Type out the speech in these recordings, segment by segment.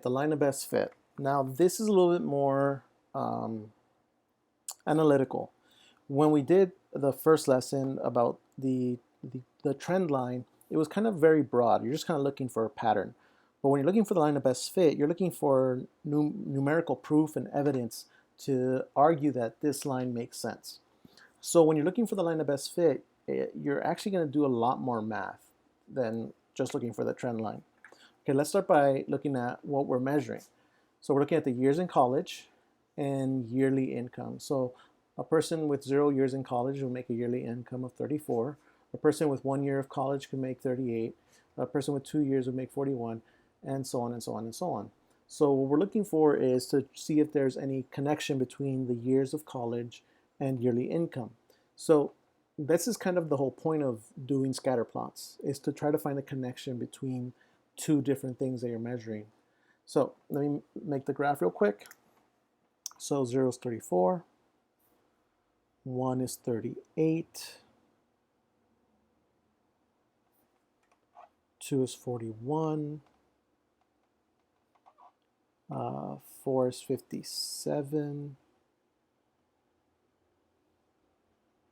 The line of best fit. Now this is a little bit more analytical. When we did the first lesson about the trend line, it was kind of very broad. You're just kind of looking for a pattern. But when you're looking for the line of best fit, you're looking for numerical proof and evidence to argue that this line makes sense. So when you're looking for the line of best fit, you're actually going to do a lot more math than just looking for the trend line. Okay, let's start by looking at what we're measuring. So we're looking at the years in college and yearly income. So a person with 0 years in college will make a yearly income of 34. A person with 1 year of college could make 38. A person with 2 years would make 41, and so on and so on and so on. So what we're looking for is to see if there's any connection between the years of college and yearly income. So this is kind of the whole point of doing scatter plots, is to try to find a connection between two different things that you're measuring. So let me make the graph real quick. So 0 is 34, 1 is 38, 2 is 41, 4 is 57,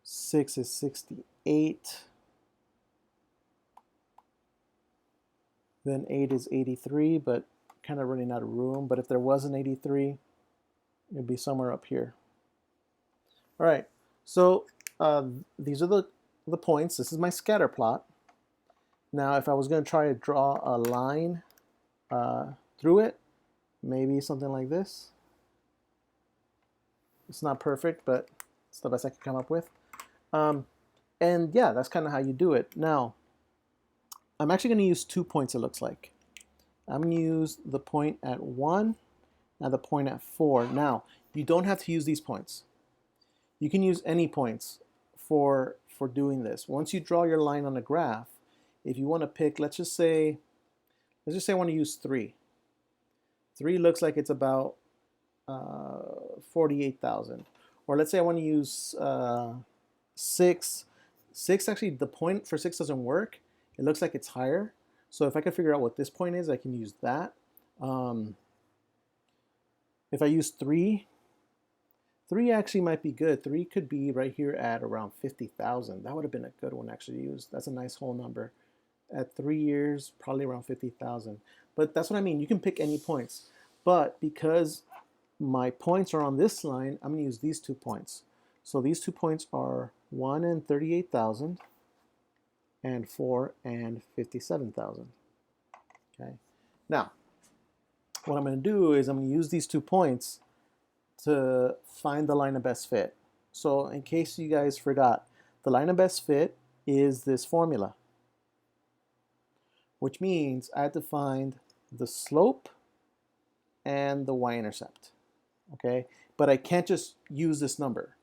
6 is 68, then 8 is 83, but kind of running out of room. But if there was an 83, it'd be somewhere up here. All right, so these are the points. This is my scatter plot. Now, if I was going to try to draw a line through it, maybe something like this. It's not perfect, but it's the best I could come up with. And yeah, that's kind of how you do it. Now, I'm actually going to use 2 points, it looks like. I'm going to use the point at 1 and the point at 4. Now, you don't have to use these points. You can use any points for doing this. Once you draw your line on a graph, if you want to pick, let's just say I want to use 3. 3 looks like it's about 48,000. Or let's say I want to use 6. 6, actually, the point for 6 doesn't work. It looks like it's higher. So if I can figure out what this point is, I can use that. If I use 3, 3 actually might be good. 3 could be right here at around 50,000. That would have been a good one actually to use. That's a nice whole number. At 3 years, probably around 50,000. But that's what I mean. You can pick any points. But because my points are on this line, I'm going to use these 2 points. So these 2 points are 1 and 38,000 and 4 and 57,000. Okay. Now, what I'm going to do is I'm going to use these 2 points to find the line of best fit. So in case you guys forgot, the line of best fit is this formula, which means I have to find the slope and the y-intercept. Okay, but I can't just use this number.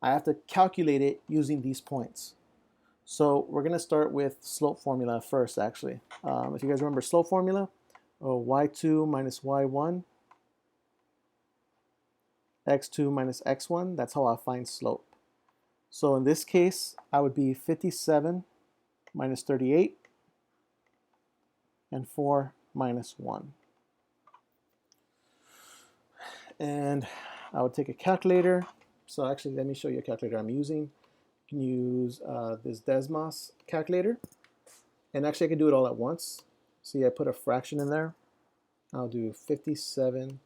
I have to calculate it using these points. So we're going to start with slope formula first, actually. If you guys remember slope formula, y2 minus y1, x2 minus x1, that's how I find slope. So in this case, I would be 57 minus 38 and 4 minus 1. And I would take a calculator. So actually, let me show you a calculator I'm using. You can use this Desmos calculator. And actually, I can do it all at once. See, I put a fraction in there. I'll do 57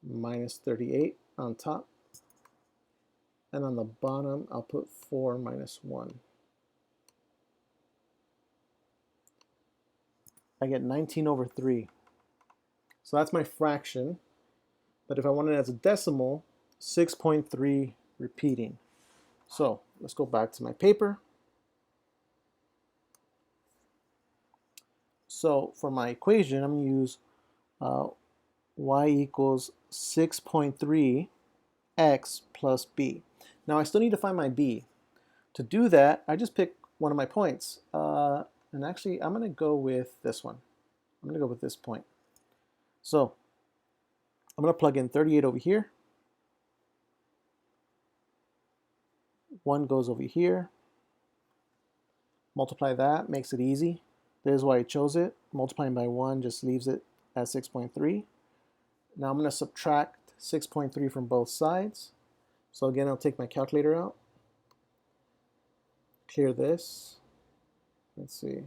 minus 38 on top. And on the bottom, I'll put 4 minus 1. I get 19 over 3. So that's my fraction. But if I want it as a decimal, 6.3 repeating. So let's go back to my paper. So for my equation, I'm going to use y equals 6.3 x plus b. Now I still need to find my b. To do that, I just pick one of my points. And actually, I'm going to go with this one. I'm going to go with this point. So I'm going to plug in 38 over here. 1 goes over here. Multiply that, makes it easy. There's why I chose it. Multiplying by 1 just leaves it at 6.3. Now I'm going to subtract 6.3 from both sides. So again, I'll take my calculator out, clear this. Let's see.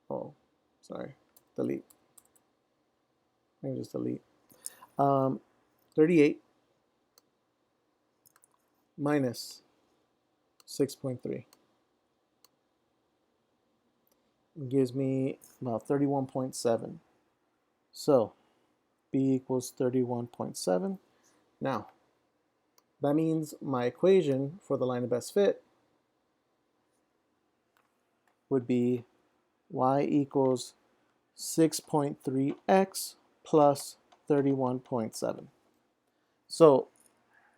Oh, sorry, delete. Let me just delete. 38 minus 6.3 gives me about 31.7. So B equals 31.7. Now, that means my equation for the line of best fit would be y equals 6.3x plus 31.7. So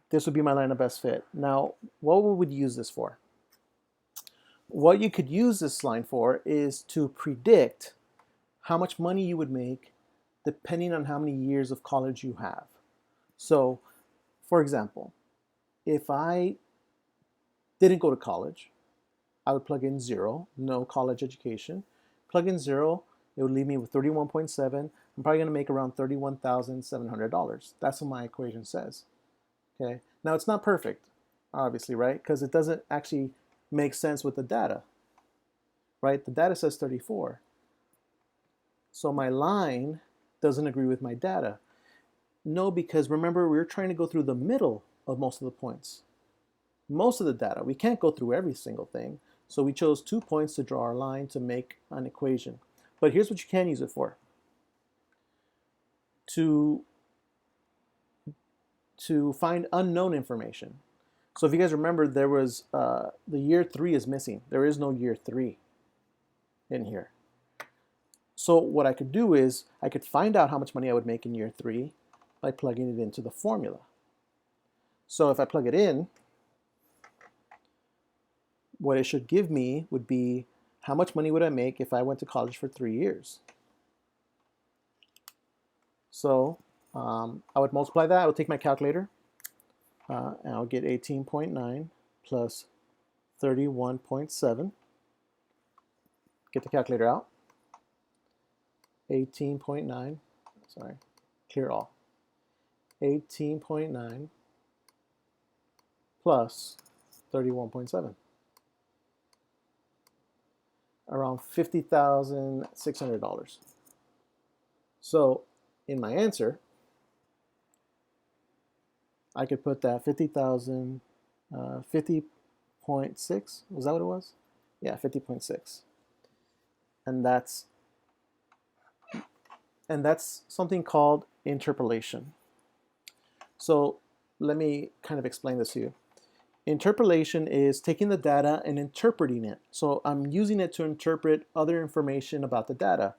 this would be my line of best fit. Now, what would we use this for? What you could use this line for is to predict how much money you would make depending on how many years of college you have. So, for example, if I didn't go to college, I would plug in 0, no college education. Plug in 0, it would leave me with 31.7. I'm probably going to make around $31,700. That's what my equation says. Okay. Now it's not perfect, obviously, right? Because it doesn't actually make sense with the data, right? The data says 34. So my line doesn't agree with my data. No, because remember, we were trying to go through the middle of most of the points. Most of the data, we can't go through every single thing. So we chose 2 points to draw our line to make an equation. But here's what you can use it for. To find unknown information. So if you guys remember, there was the year 3 is missing. There is no year 3 in here. So what I could do is I could find out how much money I would make in year 3 by plugging it into the formula. So if I plug it in, what it should give me would be how much money would I make if I went to college for 3 years. So I would multiply that. I would take my calculator, and I'll get 18.9 plus 31.7. Get the calculator out. 18.9, sorry, clear all. 18.9 plus 31.7. Around $50,600. So in my answer, I could put that 50,000, 50.6, was that what it was? Yeah, 50.6. And that's something called interpolation. So let me kind of explain this to you. Interpolation is taking the data and interpreting it. So I'm using it to interpret other information about the data.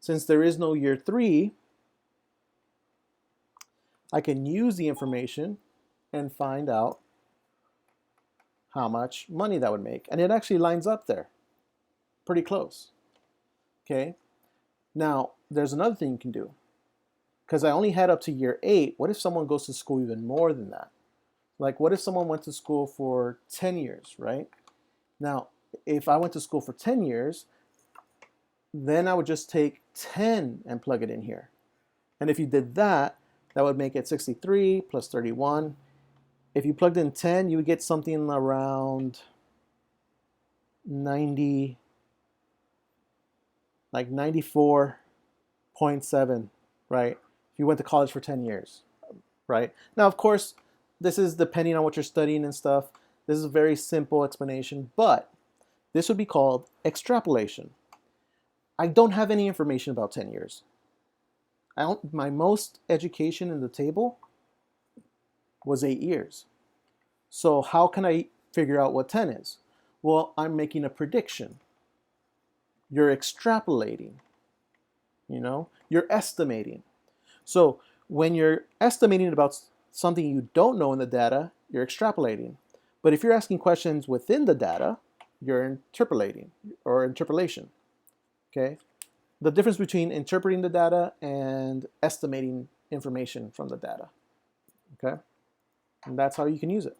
Since there is no year 3, I can use the information and find out how much money that would make. And it actually lines up there, pretty close. Okay. Now, there's another thing you can do. Because I only had up to year 8, what if someone goes to school even more than that? Like, what if someone went to school for 10 years, right? Now, if I went to school for 10 years, then I would just take 10 and plug it in here. And if you did that, that would make it 63 plus 31. If you plugged in 10, you would get something around 90, like 94.7, right? If you went to college for 10 years, right? Now, of course, this is depending on what you're studying and stuff. This is a very simple explanation, but this would be called extrapolation. I don't have any information about 10 years. My most education in the table was 8 years. So how can I figure out what 10 is? Well, I'm making a prediction. You're extrapolating, you're estimating. So when you're estimating about something you don't know in the data, you're extrapolating. But if you're asking questions within the data, you're interpolating or interpolation. Okay? The difference between interpreting the data and estimating information from the data. Okay? And that's how you can use it.